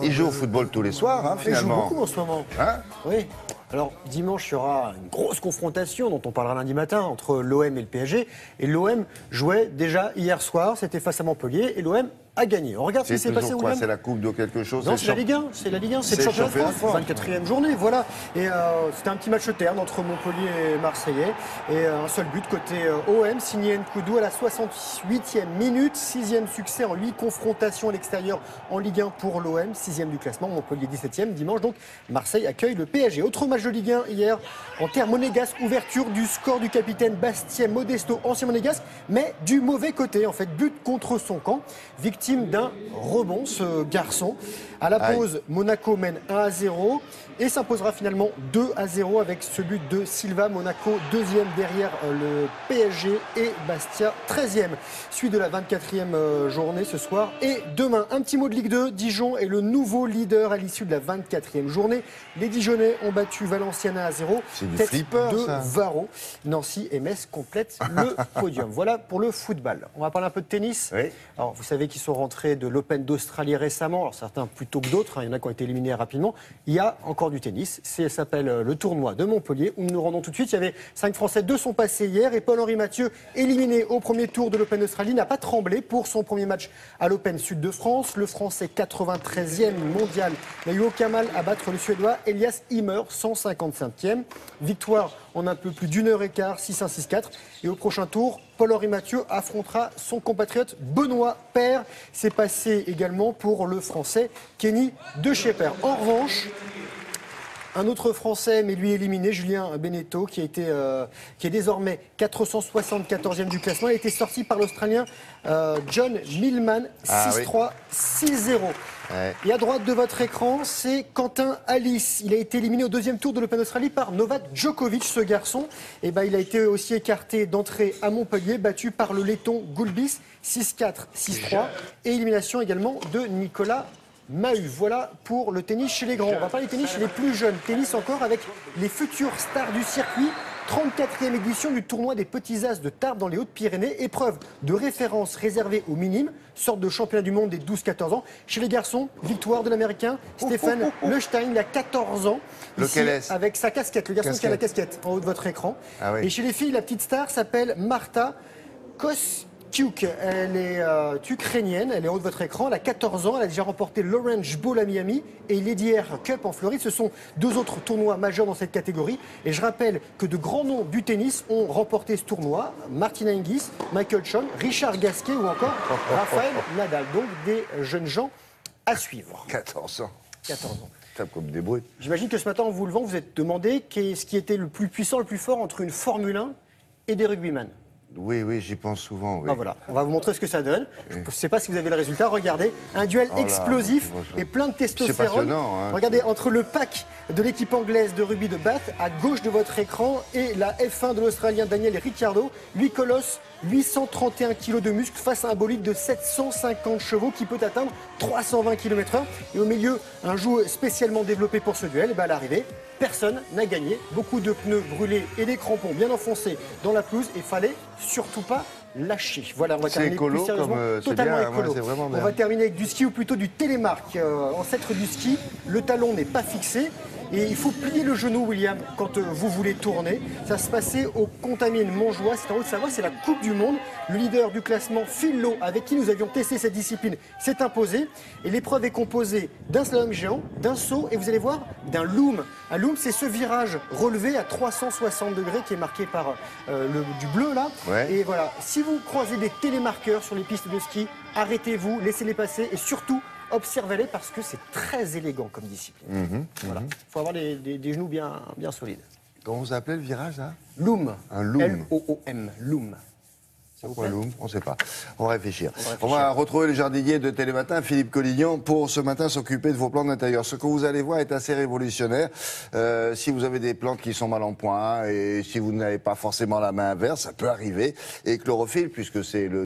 Il joue au football tous les soirs, hein, Il joue finalement. beaucoup en ce moment. Hein? Oui. Alors, dimanche, il y aura une grosse confrontation dont on parlera lundi matin entre l'OM et le PSG. Et l'OM jouait déjà hier soir, c'était face à Montpellier, et l'OM a gagné. On regarde ce qui C'est s'est passé, toujours quoi? William. C'est la coupe de quelque chose? Non, c'est la Ligue 1, c'est la Ligue 1, c'est le championnat de France, 24e journée, voilà. Et c'était un petit match terne entre Montpellier et Marseillais. Et un seul but côté OM, signé Nkoudou à la 68e minute. 6e succès en 8 confrontations à l'extérieur en Ligue 1 pour l'OM, 6e du classement, Montpellier 17e. Dimanche, donc, Marseille accueille le PSG. Autre match de Ligue 1 hier, en terre monégasque, ouverture du score du capitaine Bastien Modesto, ancien monégasque, mais du mauvais côté, en fait, but contre son camp, victime d'un rebond, ce garçon. À la pause, Monaco mène 1-0 et s'imposera finalement 2-0 avec ce but de Silva. Monaco, deuxième derrière le PSG et Bastia, 13e. Suite de la 24e journée ce soir. Et demain, un petit mot de Ligue 2. Dijon est le nouveau leader à l'issue de la 24e journée. Les Dijonais ont battu Valenciennes 1-0. C'est du Tête flipper, de ça. Varro. Nancy et Metz complètent le podium. Voilà pour le football. On va parler un peu de tennis. Oui. Alors, vous savez qu'ils sont rentrés de l'Open d'Australie récemment. Alors, certains plutôt que d'autres. Il y en a qui ont été éliminés rapidement. Il y a encore du tennis. Ça s'appelle le tournoi de Montpellier, où nous nous rendons tout de suite. Il y avait 5 Français, 2 sont passés hier. Et Paul-Henri Mathieu, éliminé au premier tour de l'Open d'Australie, n'a pas tremblé pour son premier match à l'Open Sud de France. Le Français 93e mondial n'a eu aucun mal à battre le Suédois Elias Ymer, 155e. Victoire en un peu plus d'une heure et quart, 6-1, 6-4. Et au prochain tour, Paul-Henri Mathieu affrontera son compatriote Benoît Paire. C'est passé également pour le Français Kenny De Schepper. En revanche, un autre Français, mais lui éliminé, Julien Benneteau, qui est désormais 474e du classement. Il a été sorti par l'Australien John Millman, 6-3, 6-0. Ouais. Et à droite de votre écran, c'est Quentin Alice. Il a été éliminé au deuxième tour de l'Open d'Australie par Novak Djokovic, ce garçon. Et il a été aussi écarté d'entrée à Montpellier, battu par le Letton Gulbis, 6-4, 6-3. Et élimination également de Nicolas Mahut. Voilà pour le tennis chez les grands. On va parler tennis chez les plus jeunes. Tennis encore avec les futures stars du circuit. 34e édition du tournoi des Petits As de Tarbes dans les Hautes-Pyrénées. Épreuve de référence réservée aux minimes, sorte de championnat du monde des 12-14 ans. Chez les garçons, victoire de l'Américain Stéphane Leustein, il a 14 ans. Lequel Ici, est-ce? avec sa casquette, le garçon qui a la casquette en haut de votre écran. Ah oui. Et chez les filles, la petite star s'appelle Marta Kostyuk. Elle est ukrainienne, elle est en haut de votre écran, elle a 14 ans, elle a déjà remporté l'Orange Bowl à Miami et Lady Air Cup en Floride. Ce sont 2 autres tournois majeurs dans cette catégorie. Et je rappelle que de grands noms du tennis ont remporté ce tournoi. Martina Hingis, Michael Chon, Richard Gasquet ou encore Rafael Nadal. Donc des jeunes gens à suivre. 14 ans. 14 ans. Tape comme des bruits. J'imagine que ce matin, en vous levant, vous êtes demandé ce qui était le plus puissant, le plus fort entre une Formule 1 et des rugbyman. Oui, oui, j'y pense souvent. Oui. Ah, voilà, on va vous montrer ce que ça donne. Je ne sais pas si vous avez le résultat. Regardez, un duel Oh là, explosif franchement. et plein de testostérone. C'est passionnant, hein. Regardez, entre le pack de l'équipe anglaise de rugby de Bath, à gauche de votre écran, et la F1 de l'Australien Daniel Ricciardo, 8 colosses, 831 kg de muscles face à un bolide de 750 chevaux qui peut atteindre 320 km/h. Et au milieu, un joug spécialement développé pour ce duel. Et à l'arrivée, personne n'a gagné. Beaucoup de pneus brûlés et des crampons bien enfoncés dans la pelouse. Et fallait surtout pas lâcher. Voilà, on va C'est terminer écolo, plus sérieusement. comme, c'est Totalement bien, écolo. ouais, c'est vraiment bien. On va terminer avec du ski ou plutôt du télémarque. Ancêtre du ski, le talon n'est pas fixé. Et il faut plier le genou, William, quand vous voulez tourner. Ça se passait au Contamine Montjoie, c'est en Haute-Savoie, c'est la Coupe du Monde. Le leader du classement, Phil Lowe, avec qui nous avions testé cette discipline, s'est imposé. Et l'épreuve est composée d'un slalom géant, d'un saut et vous allez voir, d'un loom. Un loom, c'est ce virage relevé à 360 degrés qui est marqué par du bleu là. Ouais. Et voilà, si vous croisez des télémarqueurs sur les pistes de ski, arrêtez-vous, laissez-les passer et surtout, observez-les parce que c'est très élégant comme discipline. Voilà. Il faut avoir des genoux bien solides. Comment vous appelez le virage, là? Loom. Un loom. L-O-O-M. Loom. Pourquoi Loom? On ne sait pas. On va réfléchir. On va réfléchir. On va retrouver le jardinier de Télématin, Philippe Collignon, pour ce matin s'occuper de vos plantes d'intérieur. Ce que vous allez voir est assez révolutionnaire. Si vous avez des plantes qui sont mal en point et si vous n'avez pas forcément la main verte, ça peut arriver. Et chlorophylle, puisque c'est le